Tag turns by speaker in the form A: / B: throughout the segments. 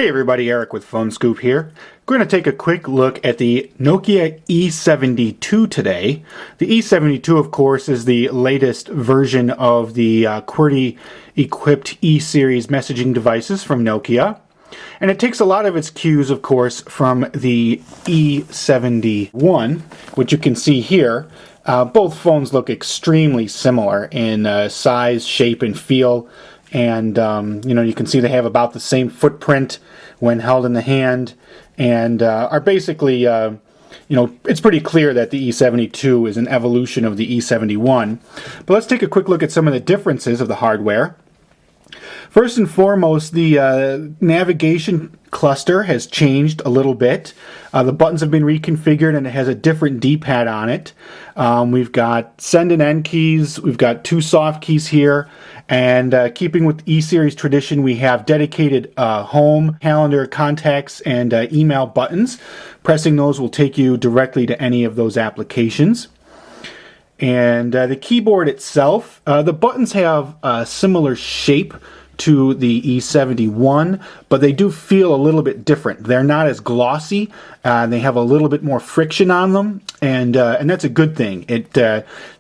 A: Hey everybody, Eric with Phone Scoop here. We're going to take a quick look at the Nokia E72 today. The E72, of course, is the latest version of the QWERTY-equipped E-series messaging devices from Nokia. And it takes a lot of its cues, of course, from the E71, which you can see here. Both phones look extremely similar in size, shape, and feel. And you can see they have about the same footprint when held in the hand, and are basically, it's pretty clear that the E72 is an evolution of the E71. But let's take a quick look at some of the differences of the hardware. First and foremost, the navigation cluster has changed a little bit. The buttons have been reconfigured and it has a different D-pad on it. We've got send and end keys, we've got two soft keys here, and keeping with E-series tradition, we have dedicated home, calendar, contacts, and email buttons. Pressing those will take you directly to any of those applications. And the keyboard itself, the buttons have a similar shape to the E71, but they do feel a little bit different. They're not as glossy. They have a little bit more friction on them, and that's a good thing. It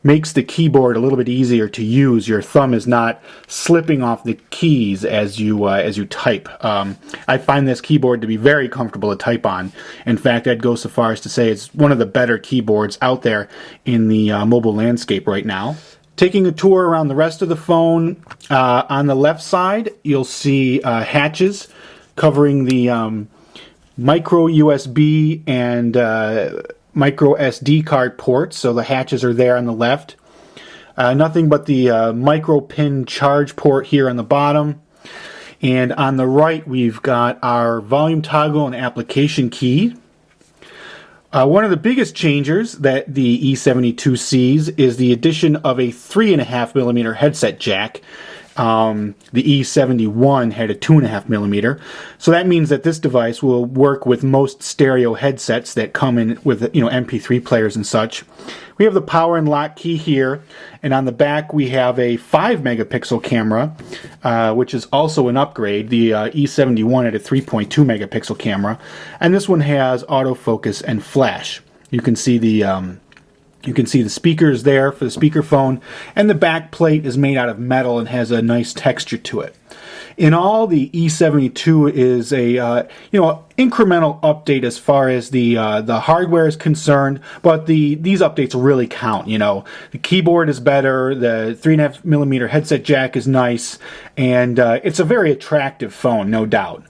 A: makes the keyboard a little bit easier to use. Your thumb is not slipping off the keys as you type. I find this keyboard to be very comfortable to type on. In fact, I'd go so far as to say it's one of the better keyboards out there in the mobile landscape right now. Taking a tour around the rest of the phone, on the left side you'll see hatches covering the micro USB and micro SD card ports, so the hatches are there on the left. Nothing but the micro pin charge port here on the bottom. And on the right we've got our volume toggle and application key. One of the biggest changes that the E72 sees is the addition of a 3.5mm headset jack. The E71 had a 2.5mm, so that means that this device will work with most stereo headsets that come in with MP3 players and such. We have the power and lock key here, and on the back we have a 5-megapixel camera, which is also an upgrade. The E71 had a 3.2 megapixel camera, and this one has autofocus and flash. You can see the speakers there for the speakerphone, and the back plate is made out of metal and has a nice texture to it. In all, the E72 is a incremental update as far as the hardware is concerned, but these updates really count. The keyboard is better, the 3.5mm headset jack is nice, and it's a very attractive phone, no doubt.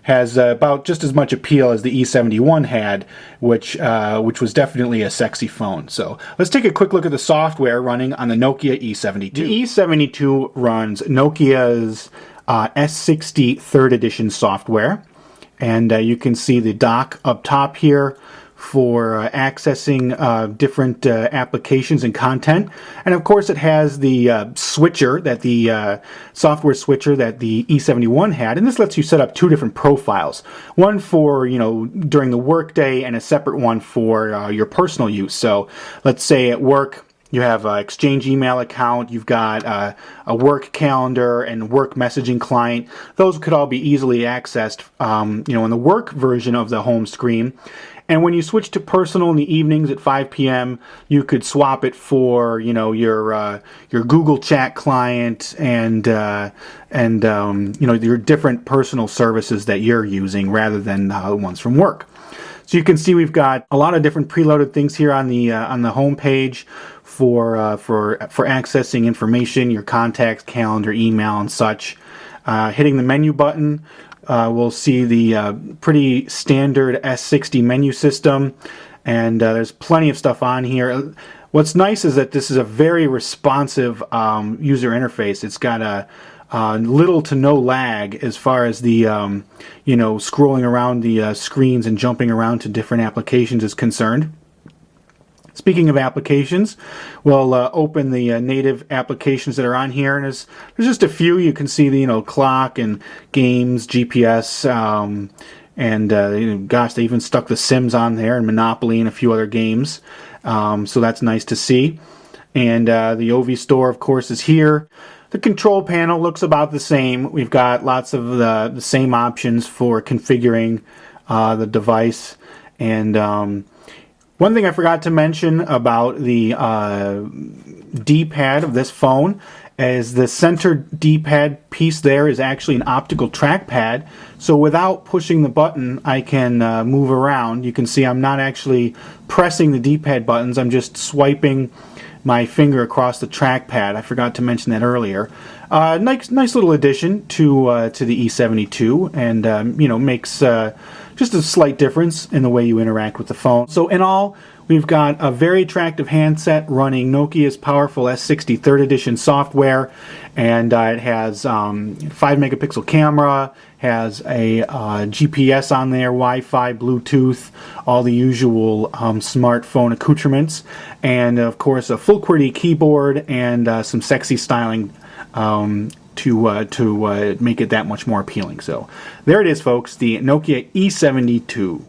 A: Has about just as much appeal as the E71 had, which was definitely a sexy phone. So let's take a quick look at the software running on the Nokia E72. The E72 runs Nokia's S60 3rd edition software, and you can see the dock up top here for accessing different applications and content. And of course it has the switcher, the software switcher that the E71 had, and this lets you set up two different profiles. One for, during the workday, and a separate one for your personal use. So let's say at work you have an Exchange email account, you've got a work calendar and work messaging client. Those could all be easily accessed in the work version of the home screen. And when you switch to personal in the evenings at 5 p.m., you could swap it for, your Google Chat client and your different personal services that you're using rather than the ones from work. So you can see we've got a lot of different preloaded things here on the home page for accessing information, your contacts, calendar, email, and such. Hitting the menu button, we'll see the pretty standard S60 menu system, and there's plenty of stuff on here. What's nice is that this is a very responsive user interface. It's got a little to no lag as far as the scrolling around the screens and jumping around to different applications is concerned. Speaking of applications, we'll open the native applications that are on here, and there's just a few. You can see the clock and games, GPS, and gosh, they even stuck The Sims on there, and Monopoly, and a few other games. So that's nice to see. And the OV store, of course, is here. The control panel looks about the same. We've got lots of the same options for configuring the device. And one thing I forgot to mention about the D-pad of this phone is the center D-pad piece there is actually an optical trackpad. So without pushing the button, I can move around. You can see I'm not actually pressing the D-pad buttons. I'm just swiping my finger across the trackpad. I forgot to mention that earlier. Nice little addition to the E72, and you know, makes just a slight difference in the way you interact with the phone. So in all, we've got a very attractive handset running Nokia's powerful S60 3rd edition software, and it has 5-megapixel camera, has a GPS on there, Wi-Fi, Bluetooth, all the usual smartphone accoutrements, and of course a full QWERTY keyboard and some sexy styling to make it that much more appealing. So there it is, folks, the Nokia E72.